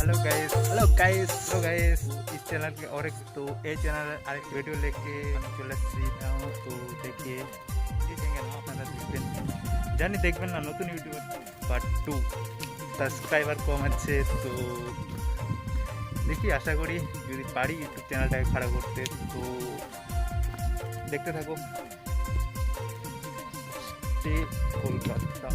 Hello guys इस channel के और एक तो ये चैनल एक वीडियो लेके चले हूँ। तो देखिए ये चैनल আপনারা দেখবেন জানি দেখবেন না নতুন ইউটিউবার পার্ট 2 সাবস্ক্রাইবার কম আছে। তো দেখি আশা করি যদি পারি ইউটিউব চ্যানেলটাকে খাড়া করতে। তো দেখতে থাকো। Stay Kolkata.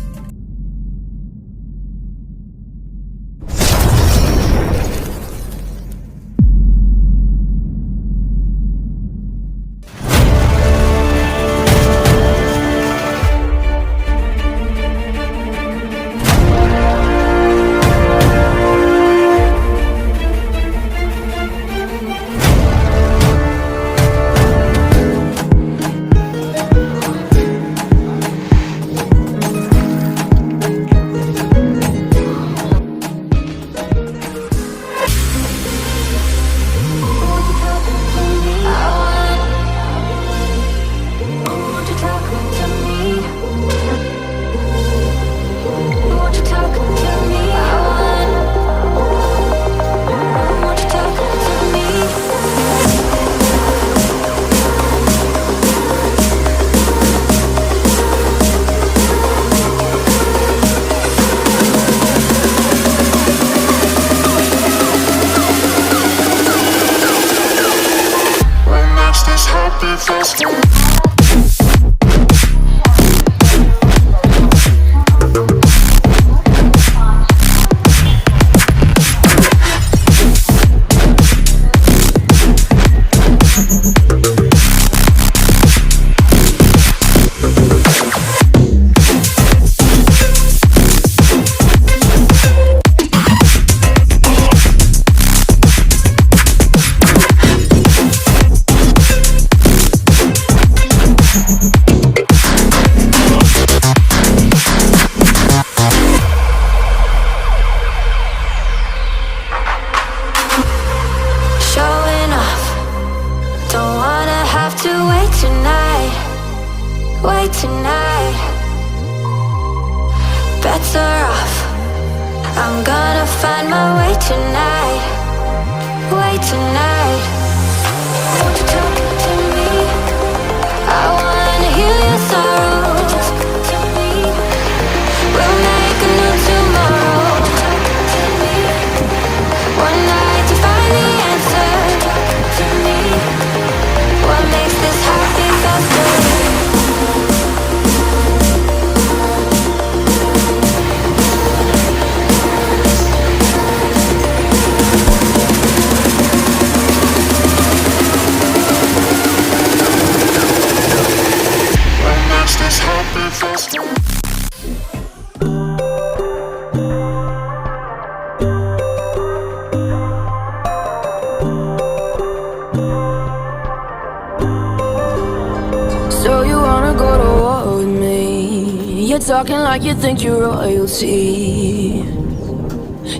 Tonight, better off. I'm gonna find my way tonight. Won't you talk to me? I wanna heal your sorrows. To me, we'll make a new tomorrow. To me, one night to find the answer. To me, what makes this heart beat faster? So you wanna go to war with me? You're talking like you think you're royalty.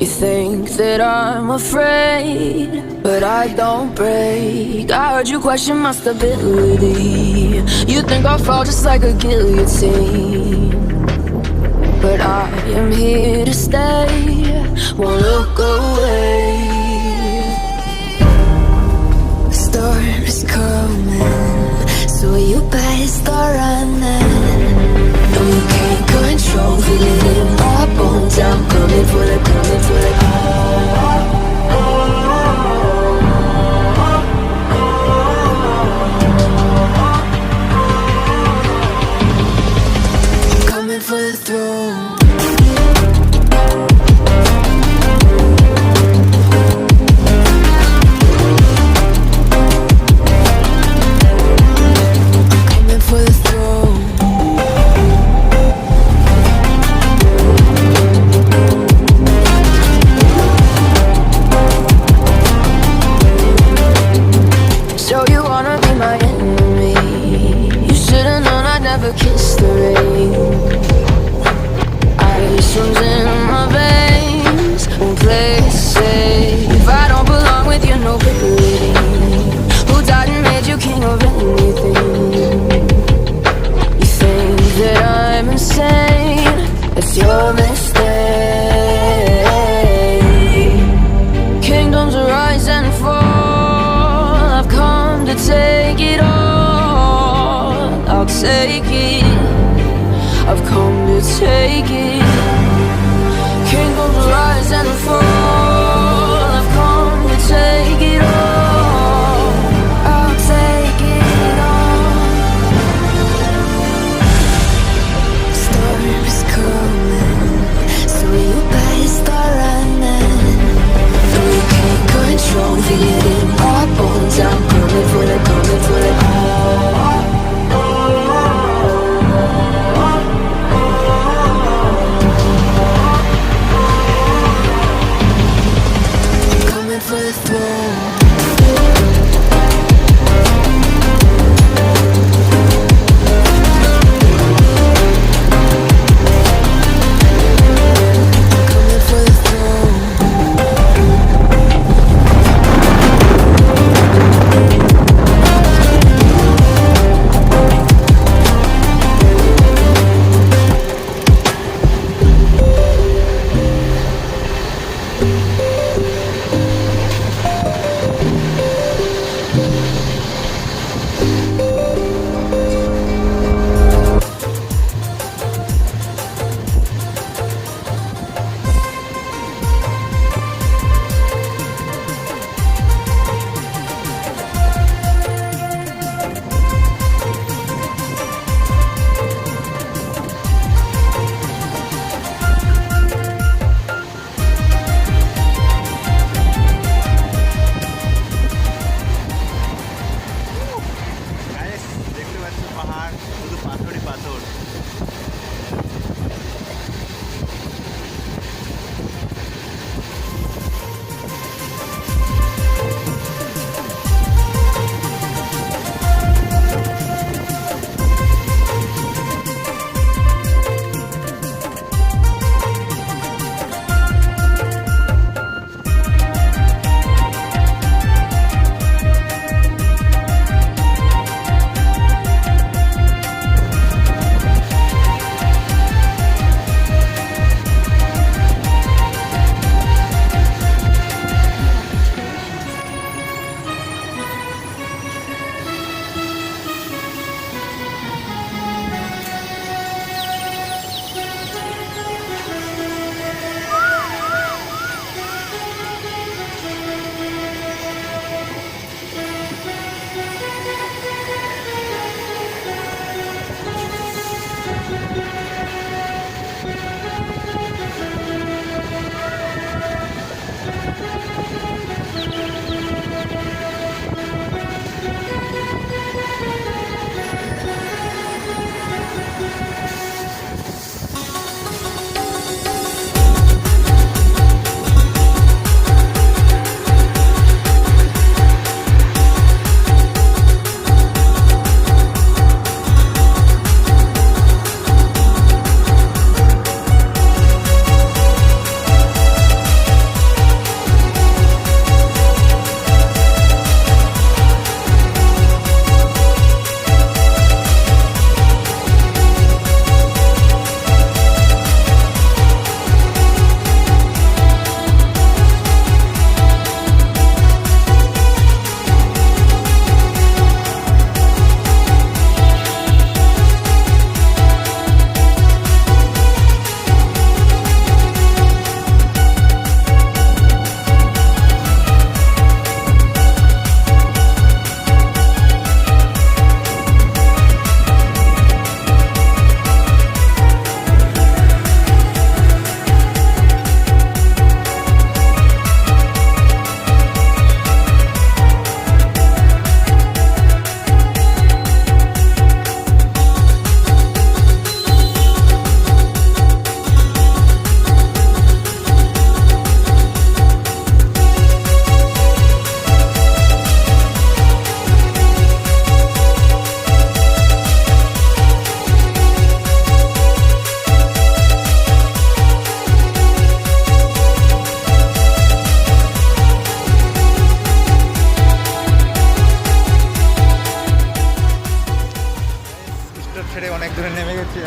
You think that I'm afraid, but I don't break. I heard you question my stability. You think I'll fall just like a guillotine, but I am here to stay, won't look away. Storm is coming, so you better start running. No, you can't control, feel it in my bones. I'm coming for the, coming for the. Coming for the throne. take it. Can't go the rise and the fall. I've come to take it all. I'll take it all. Storm's coming, so you better start running. No, you can't control, feel it in my bones. I'm coming for it, coming for it all. Coming for the throne. Coming for the throne. Guys দেখতে পাচ্ছ পাহাড়, শুধু পাথরই পাথর।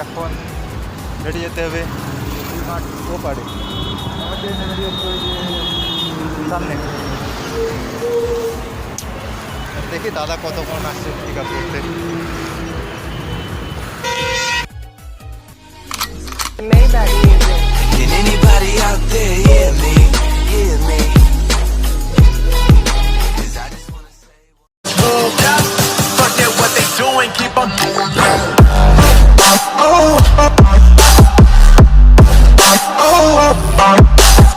এখন ready যেতে হবে মাঠ ও পারে আমাদের রেডি হচ্ছে ওই যে সামনে। দেখি দাদা কতক্ষণ আসছে পিক আপ করতে। Maybach music. Can anybody out there